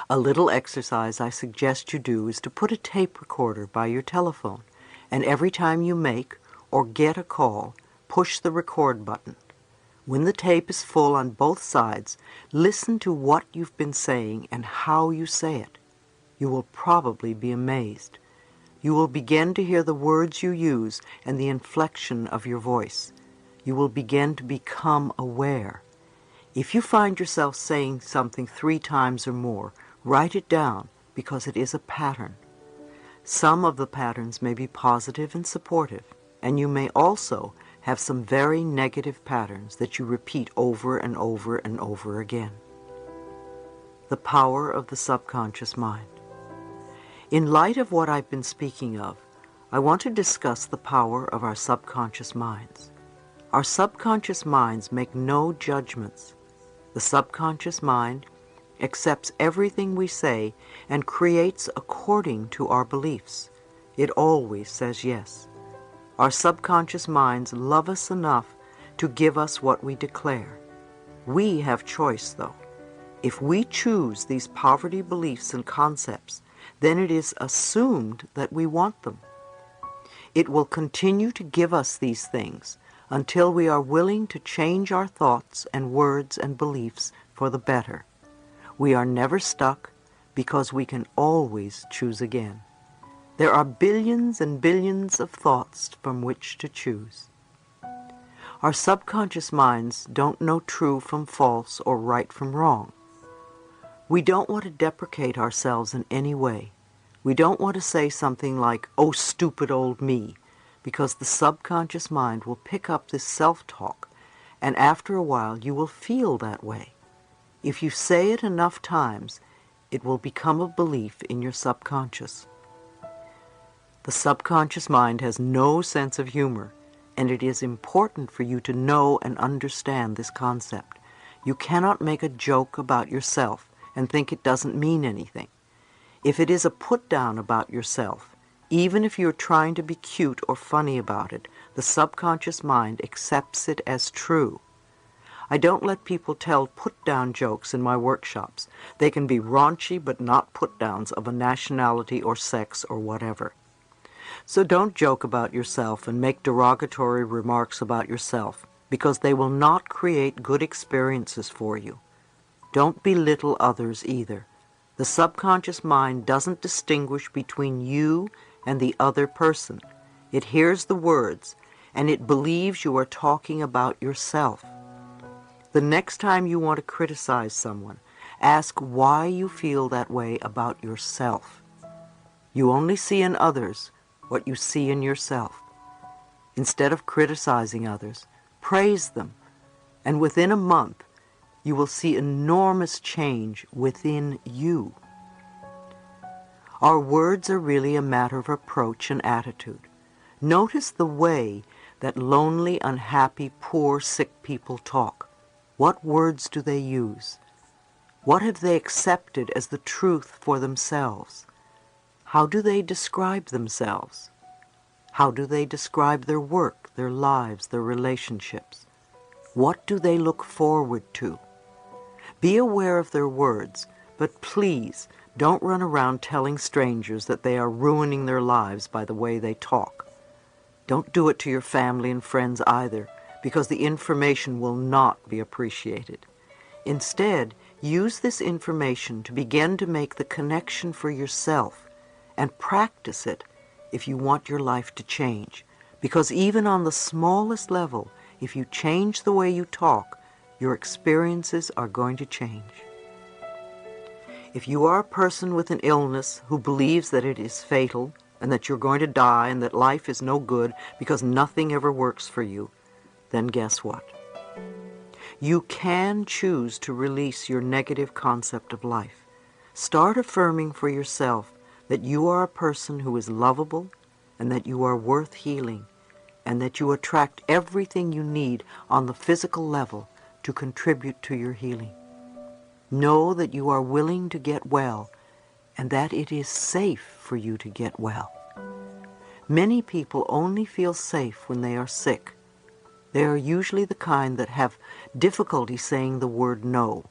A little exercise I suggest you do is to put a tape recorder by your telephone, and every time you make or get a call, push the record button. When the tape is full on both sides, listen to what you've been saying and how you say it. You will probably be amazed. You will begin to hear the words you use and the inflection of your voice. You will begin to become aware. If you find yourself saying something 3 times or more, write it down because it is a pattern. Some of the patterns may be positive and supportive, and you may also have some very negative patterns that you repeat over and over and over again. The power of the subconscious mind. In light of what I've been speaking of, I want to discuss the power of our subconscious minds. Our subconscious minds make no judgments. The subconscious mind accepts everything we say and creates according to our beliefs. It always says yes. Our subconscious minds love us enough to give us what we declare. We have choice, though. If we choose these poverty beliefs and concepts, then it is assumed that we want them. It will continue to give us these things until we are willing to change our thoughts and words and beliefs for the better. We are never stuck because we can always choose again. There are billions and billions of thoughts from which to choose. Our subconscious minds don't know true from false or right from wrong. We don't want to deprecate ourselves in any way. We don't want to say something like, "Oh, stupid old me," because the subconscious mind will pick up this self-talk, and after a while you will feel that way. If you say it enough times, it will become a belief in your subconscious. The subconscious mind has no sense of humor, and it is important for you to know and understand this concept. You cannot make a joke about yourself and think it doesn't mean anything. If it is a put-down about yourself, even if you're trying to be cute or funny about it, the subconscious mind accepts it as true. I don't let people tell put-down jokes in my workshops. They can be raunchy but not put-downs of a nationality or sex or whatever. So don't joke about yourself and make derogatory remarks about yourself, because they will not create good experiences for you. Don't belittle others either. The subconscious mind doesn't distinguish between you and the other person. It hears the words, and it believes you are talking about yourself. The next time you want to criticize someone, ask why you feel that way about yourself. You only see in others what you see in yourself. Instead of criticizing others, praise them, and within a month, you will see enormous change within you. Our words are really a matter of approach and attitude. Notice the way that lonely, unhappy, poor, sick people talk. What words do they use? What have they accepted as the truth for themselves? How do they describe themselves? How do they describe their work, their lives, their relationships? What do they look forward to? Be aware of their words, but please don't run around telling strangers that they are ruining their lives by the way they talk. Don't do it to your family and friends either, because the information will not be appreciated. Instead, use this information to begin to make the connection for yourself and practice it if you want your life to change. Because even on the smallest level, if you change the way you talk, your experiences are going to change. If you are a person with an illness who believes that it is fatal and that you're going to die and that life is no good because nothing ever works for you, then guess what? You can choose to release your negative concept of life. Start affirming for yourself that you are a person who is lovable and that you are worth healing and that you attract everything you need on the physical level to contribute to your healing. Know that you are willing to get well and that it is safe for you to get well. Many people only feel safe when they are sick. They are usually the kind that have difficulty saying the word no.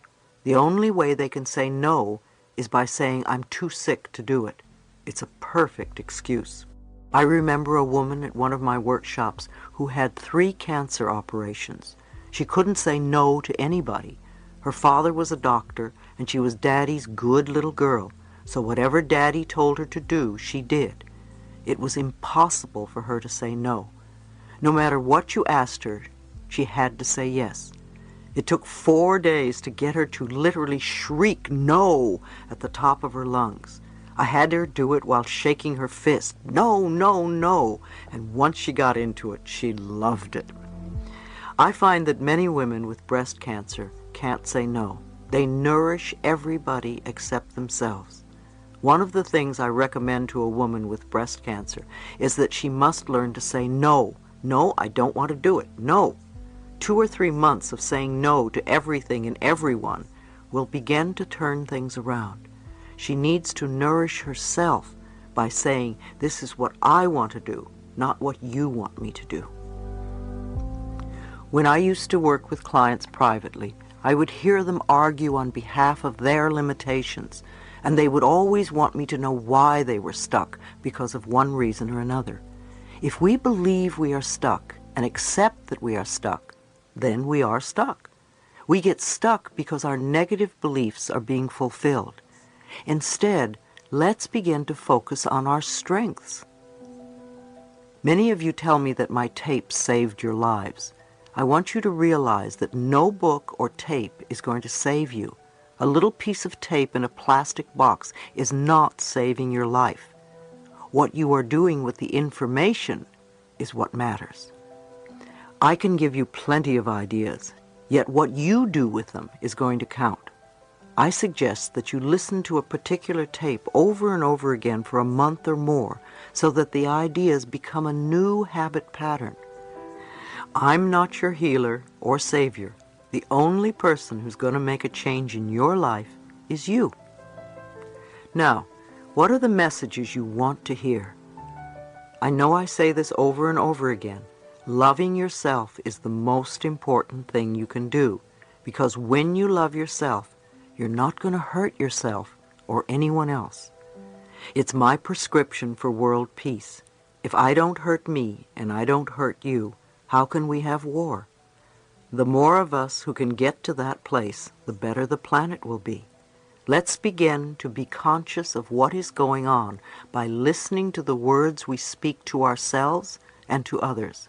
The only way they can say no is by saying I'm too sick to do it. It's a perfect excuse. I remember a woman at one of my workshops who had 3 cancer operations. She couldn't say no to anybody. Her father was a doctor, and she was Daddy's good little girl, so whatever Daddy told her to do, she did. It was impossible for her to say no. No matter what you asked her, she had to say yes. It took 4 days to get her to literally shriek no at the top of her lungs. I had her do it while shaking her fist, no, no, no, and once she got into it, she loved it. I find that many women with breast cancer can't say no. They nourish everybody except themselves. One of the things I recommend to a woman with breast cancer is that she must learn to say no. No, I don't want to do it. No. 2 or 3 months of saying no to everything and everyone will begin to turn things around. She needs to nourish herself by saying, this is what I want to do, not what you want me to do. When I used to work with clients privately, I would hear them argue on behalf of their limitations, and they would always want me to know why they were stuck because of one reason or another. If we believe we are stuck and accept that we are stuck, then we are stuck. We get stuck because our negative beliefs are being fulfilled. Instead, let's begin to focus on our strengths. Many of you tell me that my tapes saved your lives. I want you to realize that no book or tape is going to save you. A little piece of tape in a plastic box is not saving your life. What you are doing with the information is what matters. I can give you plenty of ideas, yet what you do with them is going to count. I suggest that you listen to a particular tape over and over again for a month or more so that the ideas become a new habit pattern. I'm not your healer or savior. The only person who's going to make a change in your life is you. Now, what are the messages you want to hear? I know I say this over and over again. Loving yourself is the most important thing you can do, because when you love yourself, you're not going to hurt yourself or anyone else. It's my prescription for world peace. If I don't hurt me and I don't hurt you, how can we have war? The more of us who can get to that place, the better the planet will be. Let's begin to be conscious of what is going on by listening to the words we speak to ourselves and to others.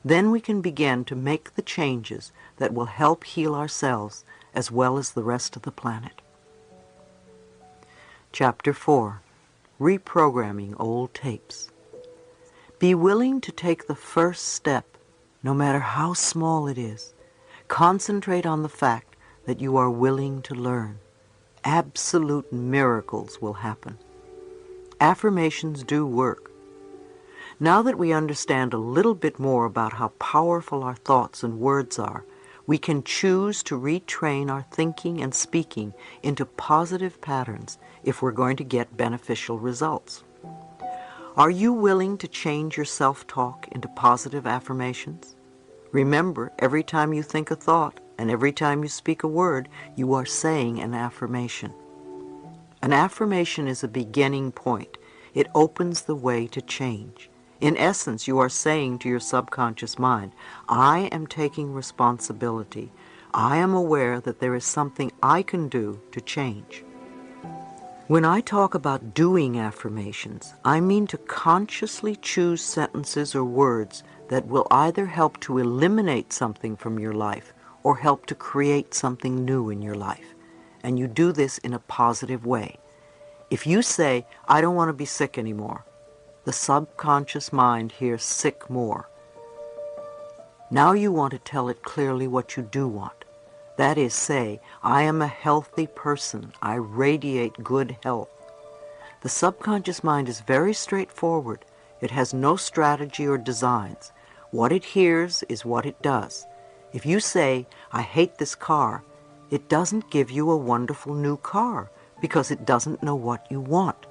Then we can begin to make the changes that will help heal ourselves as well as the rest of the planet. Chapter 4. Reprogramming Old Tapes. Be willing to take the first step, no matter how small it is. Concentrate on the fact that you are willing to learn. Absolute miracles will happen. Affirmations do work. Now that we understand a little bit more about how powerful our thoughts and words are, we can choose to retrain our thinking and speaking into positive patterns if we're going to get beneficial results. Are you willing to change your self-talk into positive affirmations? Remember, every time you think a thought and every time you speak a word, you are saying an affirmation. An affirmation is a beginning point. It opens the way to change. In essence, you are saying to your subconscious mind, I am taking responsibility. I am aware that there is something I can do to change. When I talk about doing affirmations, I mean to consciously choose sentences or words that will either help to eliminate something from your life or help to create something new in your life. And you do this in a positive way. If you say, I don't want to be sick anymore, the subconscious mind hears sick more. Now you want to tell it clearly what you do want. That is, say, I am a healthy person. I radiate good health. The subconscious mind is very straightforward. It has no strategy or designs. What it hears is what it does. If you say, I hate this car, it doesn't give you a wonderful new car because it doesn't know what you want.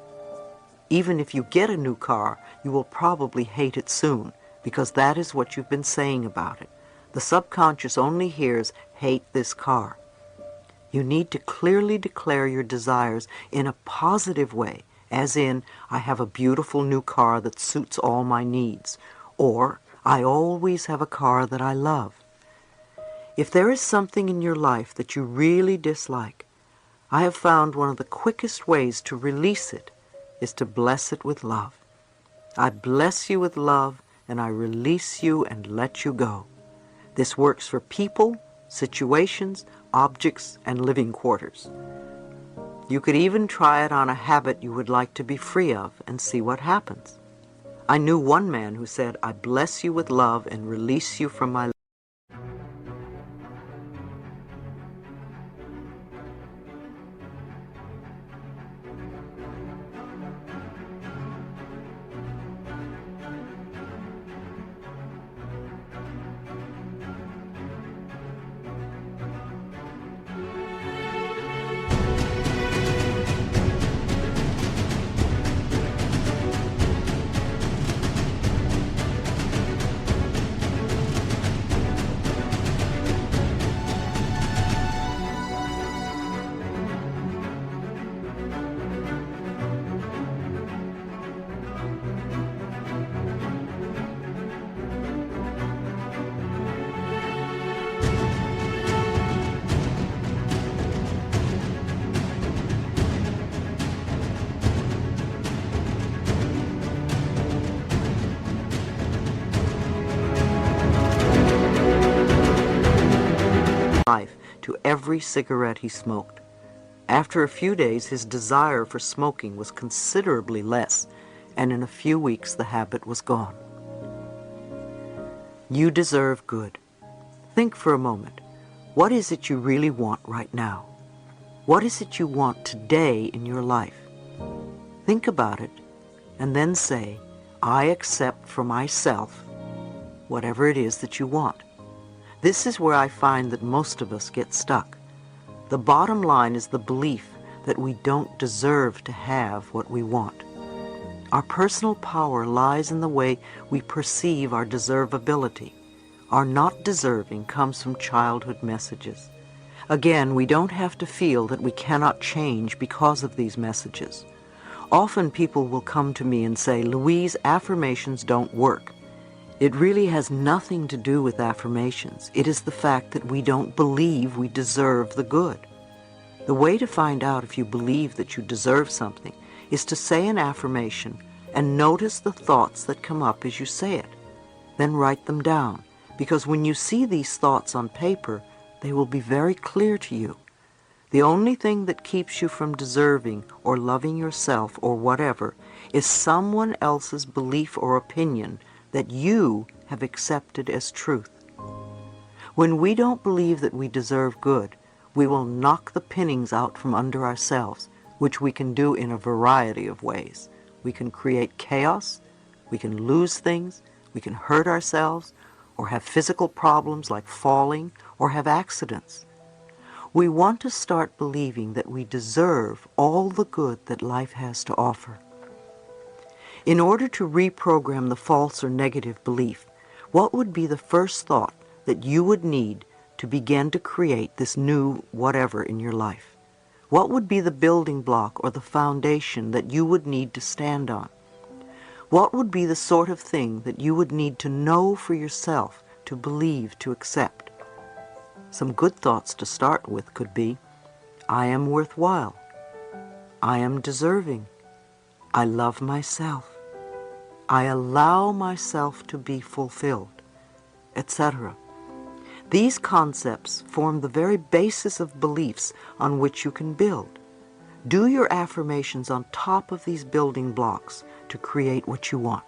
Even if you get a new car, you will probably hate it soon, because that is what you've been saying about it. The subconscious only hears, hate this car. You need to clearly declare your desires in a positive way, as in, I have a beautiful new car that suits all my needs, or I always have a car that I love. If there is something in your life that you really dislike, I have found one of the quickest ways to release it is to bless it with love. I bless you with love, and I release you and let you go. This works for people, situations, objects, and living quarters. You could even try it on a habit you would like to be free of and see what happens. I knew one man who said, I bless you with love and release you from my life to every cigarette he smoked. After a few days, his desire for smoking was considerably less, and in a few weeks the habit was gone. You deserve good. Think for a moment. What is it you really want right now? What is it you want today in your life? Think about it, and then say, I accept for myself whatever it is that you want. This is where I find that most of us get stuck. The bottom line is the belief that we don't deserve to have what we want. Our personal power lies in the way we perceive our deservability. Our not deserving comes from childhood messages. Again, we don't have to feel that we cannot change because of these messages. Often people will come to me and say, Louise, affirmations don't work. It really has nothing to do with affirmations. It is the fact that we don't believe we deserve the good. The way to find out if you believe that you deserve something is to say an affirmation and notice the thoughts that come up as you say it. Then write them down, because when you see these thoughts on paper, they will be very clear to you. The only thing that keeps you from deserving or loving yourself or whatever is someone else's belief or opinion that you have accepted as truth. When we don't believe that we deserve good, we will knock the pinnings out from under ourselves, which we can do in a variety of ways. We can create chaos, we can lose things, we can hurt ourselves, or have physical problems like falling, or have accidents. We want to start believing that we deserve all the good that life has to offer. In order to reprogram the false or negative belief, what would be the first thought that you would need to begin to create this new whatever in your life? What would be the building block or the foundation that you would need to stand on? What would be the sort of thing that you would need to know for yourself, to believe, to accept? Some good thoughts to start with could be, I am worthwhile. I am deserving. I love myself. I allow myself to be fulfilled, etc. These concepts form the very basis of beliefs on which you can build. Do your affirmations on top of these building blocks to create what you want.